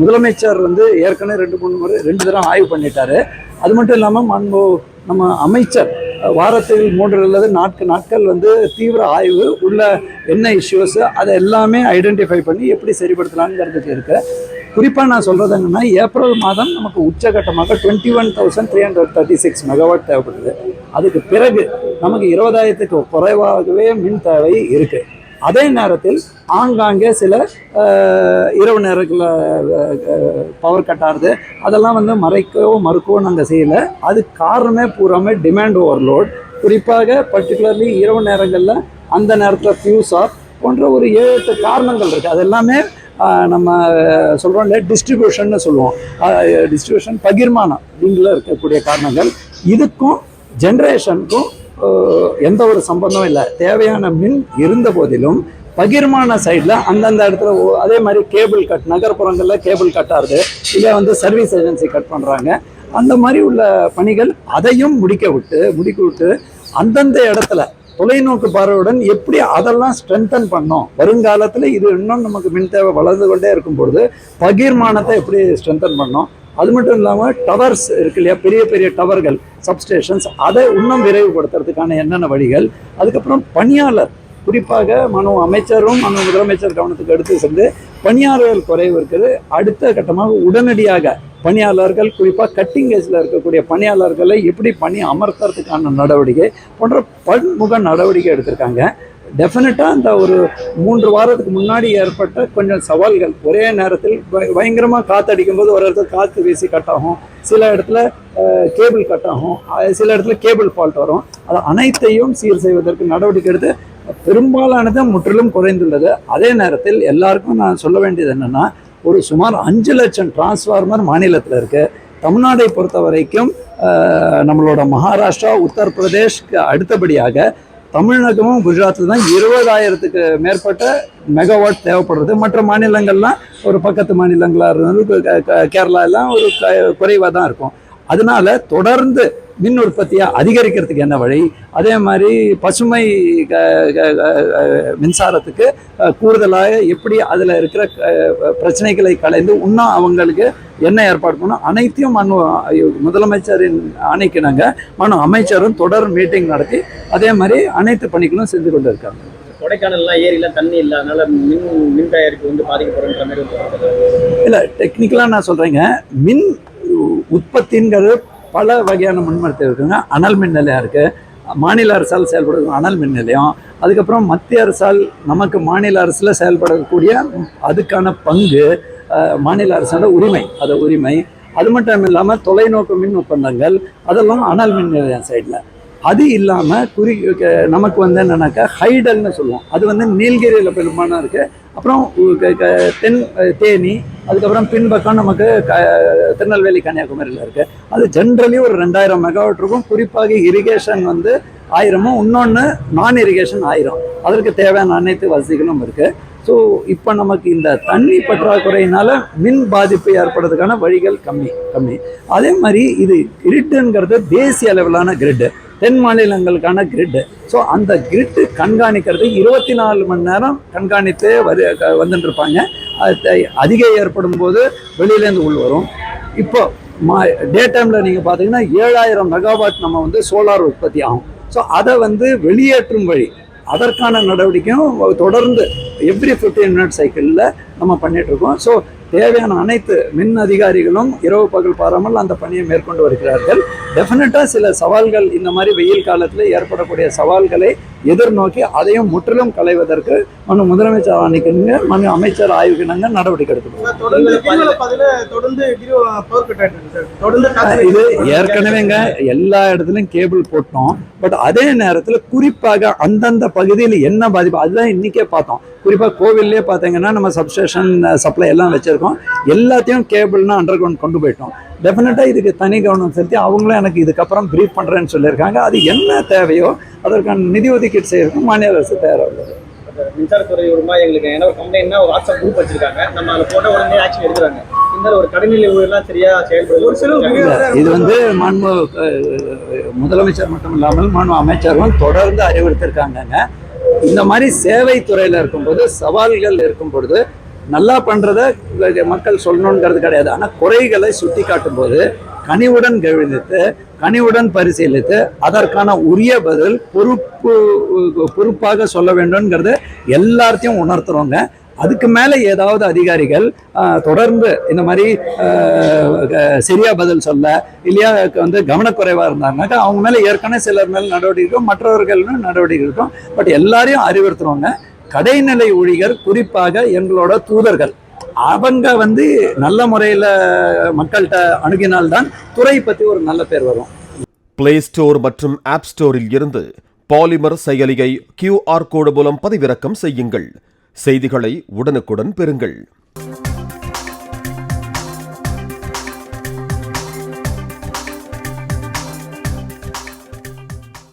முதலமைச்சர் வந்து ஏற்கனவே 2 தடவை ஆய்வு பண்ணிட்டாரு. அது மட்டும் இல்லாமல் நம்ம அமைச்சர் வாரத்தில் 3 அல்லது 4 நாட்கள் வந்து தீவிர ஆய்வு உள்ள என்ன இஷ்யூஸ் அதை எல்லாமே ஐடென்டிஃபை பண்ணி எப்படி சரிப்படுத்தலாங்கிறதுக்கு இருக்கு. குறிப்பாக நான் சொல்கிறது என்னென்னா, ஏப்ரல் மாதம் நமக்கு உச்சகட்டமாக 21,336 மெகாவாட் தேவைப்படுது. அதுக்கு பிறகு நமக்கு 20,000க்கு குறைவாகவே மின் தேவை இருக்குது. அதே நேரத்தில் ஆங்காங்கே சில இரவு நேரத்தில் பவர் கட் ஆகுது. அதெல்லாம் வந்து மறுக்கவோ நாங்கள் செய்யலை. அது காரணமே பூராமே டிமாண்ட் ஓவர்லோட். குறிப்பாக பர்டிகுலர்லி இரவு நேரங்களில் அந்த நேரத்தில் ஃபியூஸ் ஆஃப் போன்ற ஒரு 7-8 காரணங்கள் இருக்குது. அது எல்லாமே நம்ம சொல்கிறோம் இல்லையா, டிஸ்ட்ரிபியூஷன்னு சொல்லுவோம். டிஸ்ட்ரிபியூஷன் பகிர்மானம் இதில் இருக்கக்கூடிய காரணங்கள். இதுக்கும் ஜென்ரேஷனுக்கும் எந்த ஒரு சம்பந்தமும் இல்லை. தேவையான மின் இருந்த போதிலும் பகிர்மான சைடில் அந்தந்த இடத்துல அதே மாதிரி கேபிள் கட், நகர்ப்புறங்களில் கேபிள் கட் ஆகுது, இல்லை வந்து சர்வீஸ் ஏஜென்சி கட் பண்ணுறாங்க. அந்த மாதிரி உள்ள பணிகள் அதையும் முடிக்க விட்டு அந்தந்த இடத்துல தொலைநோக்கு பார்வையுடன் எப்படி அதெல்லாம் ஸ்ட்ரென்தன் பண்ணோம். வருங்காலத்தில் இது இன்னும் நமக்கு மின் தேவை வளர்ந்து கொண்டே இருக்கும் பொழுது பகிர்மானத்தை எப்படி ஸ்ட்ரென்தன் பண்ணோம். அது மட்டும் இல்லாமல் டவர்ஸ் இருக்கு இல்லையா, பெரிய பெரிய டவர்கள், சப்ஸ்டேஷன்ஸ், அதை இன்னும் விரைவுபடுத்துறதுக்கான என்னென்ன வழிகள். அதுக்கப்புறம் பணியாளர், குறிப்பாக அமைச்சரும் முதலமைச்சர் கவனத்துக்கு எடுத்து சென்று பணியாளர்கள் குறைவு இருக்குது. அடுத்த கட்டமாக உடனடியாக பணியாளர்கள், குறிப்பாக கட்டிங் ஏஜில் இருக்கக்கூடிய பணியாளர்களை எப்படி பணி அமர்த்துறதுக்கான நடவடிக்கை போன்ற பன்முக நடவடிக்கை எடுத்திருக்காங்க. டெஃபினட்டாக இந்த ஒரு 3 வாரத்துக்கு முன்னாடி ஏற்பட்ட கொஞ்சம் சவால்கள், ஒரே நேரத்தில் பயங்கரமாக காற்றடிக்கும் போது ஒரு இடத்துல காற்று வீசி கட் ஆகும், சில இடத்துல கேபிள் கட் ஆகும், சில இடத்துல கேபிள் ஃபால்ட் வரும். அது அனைத்தையும் சீர் செய்வதற்கு நடவடிக்கை எடுத்து பெரும்பாலானது முற்றிலும் குறைந்துள்ளது. அதே நேரத்தில் எல்லாருக்கும் நான் சொல்ல வேண்டியது என்னென்னா, ஒரு சுமார் 5 லட்சம் டிரான்ஸ்ஃபார்மர் மாநிலத்தில் இருக்குது. தமிழ்நாடை பொறுத்த வரைக்கும் நம்மளோட மகாராஷ்டிரா, உத்தரப்பிரதேஷ்க்கு அடுத்தபடியாக தமிழகமும் குஜராத்தில் தான் 20,000க்கு மேற்பட்ட மெகாவாட் தேவைப்படுறது. மற்ற மாநிலங்கள்லாம் ஒரு பக்கத்து மாநிலங்களாக இருந்தாலும் கேரளா எல்லாம் ஒரு குறைவாக தான் இருக்கும். அதனால தொடர்ந்து மின் உற்பத்தியை அதிகரிக்கிறதுக்கு என்ன வழி, அதே மாதிரி பசுமை மின்சாரத்துக்கு கூடுதலாக எப்படி அதில் இருக்கிற பிரச்சனைகளை கலைந்து இன்னும் அவங்களுக்கு என்ன ஏற்பாடு பண்ணணும் அனைத்தையும் முதலமைச்சரின் ஆணைக்கிணங்க அமைச்சரும் தொடர் மீட்டிங் நடத்தி அதே மாதிரி அனைத்து பணிகளும் செஞ்சு கொண்டு இருக்காங்க. கொடைக்கானல்லாம் ஏரியில் தண்ணி இல்லை, அதனால மின் தயாரிப்பு வந்து பாதிக்கப்படுற மாதிரி இல்லை. டெக்னிக்கலாக நான் சொல்கிறேங்க, மின் உற்பத்திங்கிறது பல வகையான மின்மரத்தை இருக்குங்க. அனல் மின் நிலையம் இருக்குது, மாநில அரசால் செயல்படுற அனல் மின் நிலையம். அதுக்கப்புறம் மத்திய அரசால் நமக்கு மாநில அரசில் செயல்படக்கூடிய அதுக்கான பங்கு, மாநில அரசோட உரிமை, அது மட்டும் இல்லாமல் தொலைநோக்கு மின் ஒப்பந்தங்கள், அதெல்லாம் அனல் மின் நிலையம் சைடில். அது இல்லாமல் நமக்கு வந்து என்னன்னாக்கா ஹைடல்னு சொல்லுவோம். அது வந்து நீலகிரியில் பெரும்பாலும் இருக்குது. அப்புறம் தேனி, அதுக்கப்புறம் பின்பக்கம் நமக்கு திருநெல்வேலி, கன்னியாகுமரியில் இருக்குது. அது ஜென்ரலி ஒரு 2000 மெகாவாட் இருக்கும். குறிப்பாக இரிகேஷன் வந்து 1000, இன்னொன்று நான் இரிகேஷன் 1000. அதற்கு தேவையான அனைத்து வசதிகளும் இருக்குது. ஸோ இப்போ நமக்கு இந்த தண்ணி பற்றாக்குறையினால மின் பாதிப்பு ஏற்படுறதுக்கான வழிகள் கம்மி. அதே மாதிரி இது கிரிட்டுங்கிறது தேசிய அளவிலான கிரிட்டு, தென் மாநிலங்களுக்கான கிரிட்டு. ஸோ அந்த கிரிட்டு கண்காணிக்கிறது 24 மணி நேரம் கண்காணித்து வந்துட்டு இருப்பாங்க. அதிக ஏற்படும் போது வெளியிலேருந்து வரும். இப்போ டே டைமில் நீங்கள் பார்த்தீங்கன்னா 7000 மெகாவாட் நம்ம வந்து சோலார் உற்பத்தி ஆகும். ஸோ அதை வந்து வெளியேற்றும் வழி, அதற்கான நடவடிக்கையும் தொடர்ந்து எவ்ரி 15 மினிட் சைக்கிளில் நம்ம பண்ணிகிட்ருக்கோம். ஸோ தேவையான அனைத்து மின் அதிகாரிகளும் இரவு பகல் பாராமல் அந்த பணியை மேற்கொண்டு வருகிறார்கள். டெஃபினட்டாக சில சவால்கள், இந்த மாதிரி வெயில் காலத்தில் ஏற்படக்கூடிய சவால்களை எதிர்நோக்கி அதையும் முற்றிலும் களைவதற்கு முதலமைச்சர் ஆணைக்கிணங்க, அமைச்சர் ஆய்வுக்கிணங்க நடவடிக்கை எடுக்கணும். இது ஏற்கனவேங்க எல்லா இடத்துலையும் கேபிள் போட்டோம். பட் அதே நேரத்தில் குறிப்பாக அந்தந்த பகுதியில் என்ன பாதிப்பு, அதுதான் இன்றைக்கே பார்த்தோம். குறிப்பாக கோவில்லே பார்த்தீங்கன்னா நம்ம சப்ஸ்டேஷன் சப்ளை எல்லாம் வச்சுருக்கோம். எல்லாத்தையும் கேபிள்னா அண்டர் கிரவுண்ட் கொண்டு போயிட்டோம். டெஃபினட்டாக இதுக்கு தனி கவனம் செலுத்தி அவங்களும் எனக்கு இதுக்கப்புறம் ப்ரீஃப் பண்ணுறேன்னு சொல்லியிருக்காங்க. அது என்ன தேவையோ அதற்கான நிதி ஒதுக்கீடு செய்யறதுக்கு மாநில அரசு தயாராக உள்ளது. மின்சாரத்துறை ஒரு எங்களுக்கு என்ன ஒரு கம்ப்ளைண்ட்னா ஒரு வாட்ஸ்அப் குரூப் வச்சிருக்காங்க, நம்ம அதில் போட்ட உடனே ஆக்ஷன் எடுக்கிறாங்க. இந்த ஒரு கடைநிலை ஊழலாம் சரியா செயல்படுது. ஒரு சில இது வந்து முதலமைச்சர் மட்டும் இல்லாமல் அமைச்சரும் தொடர்ந்து அறிவுறுத்திருக்காங்க. இந்த மாதிரி சேவை துறையில் இருக்கும்போது, சவால்கள் இருக்கும் பொழுது நல்லா பண்ணுறத மக்கள் சொல்லணுங்கிறது கிடையாது. ஆனால் குறைகளை சுட்டி காட்டும் போது கனிவுடன் கவனித்து கனிவுடன் பரிசீலித்து அதற்கான உரிய பதில் பொறுப்பாக சொல்ல வேண்டும்ங்கிறது எல்லாத்தையும் உணர்த்துறோங்க. அதுக்கு மேலே ஏதாவது அதிகாரிகள் தொடர்ந்து இந்த மாதிரி சரியா பதில் சொல்ல இல்லையா கவனக்குறைவாக இருந்தாங்கனாக்கா அவங்க மேலே ஏற்கனவே சிலர் மேலே நடவடிக்கை இருக்கும், மற்றவர்கள்னு நடவடிக்கை இருக்கும். பட் எல்லாரையும் அறிவுறுத்துறோங்க. கடைநிலை ஊழியர் குறிப்பாக எங்களோட தூதர்கள் அவங்க நல்ல முறையில் மக்கள்கிட்ட அணுகினால்தான் துறை பற்றி ஒரு நல்ல பேர் வரும். பிளே ஸ்டோர் மற்றும் ஆப் ஸ்டோரில் இருந்து பாலிமர் செயலியை QR கோடு மூலம் பதிவிறக்கம் செய்யுங்கள். செய்திகளை உடனுக்குடன் பெறுங்கள்.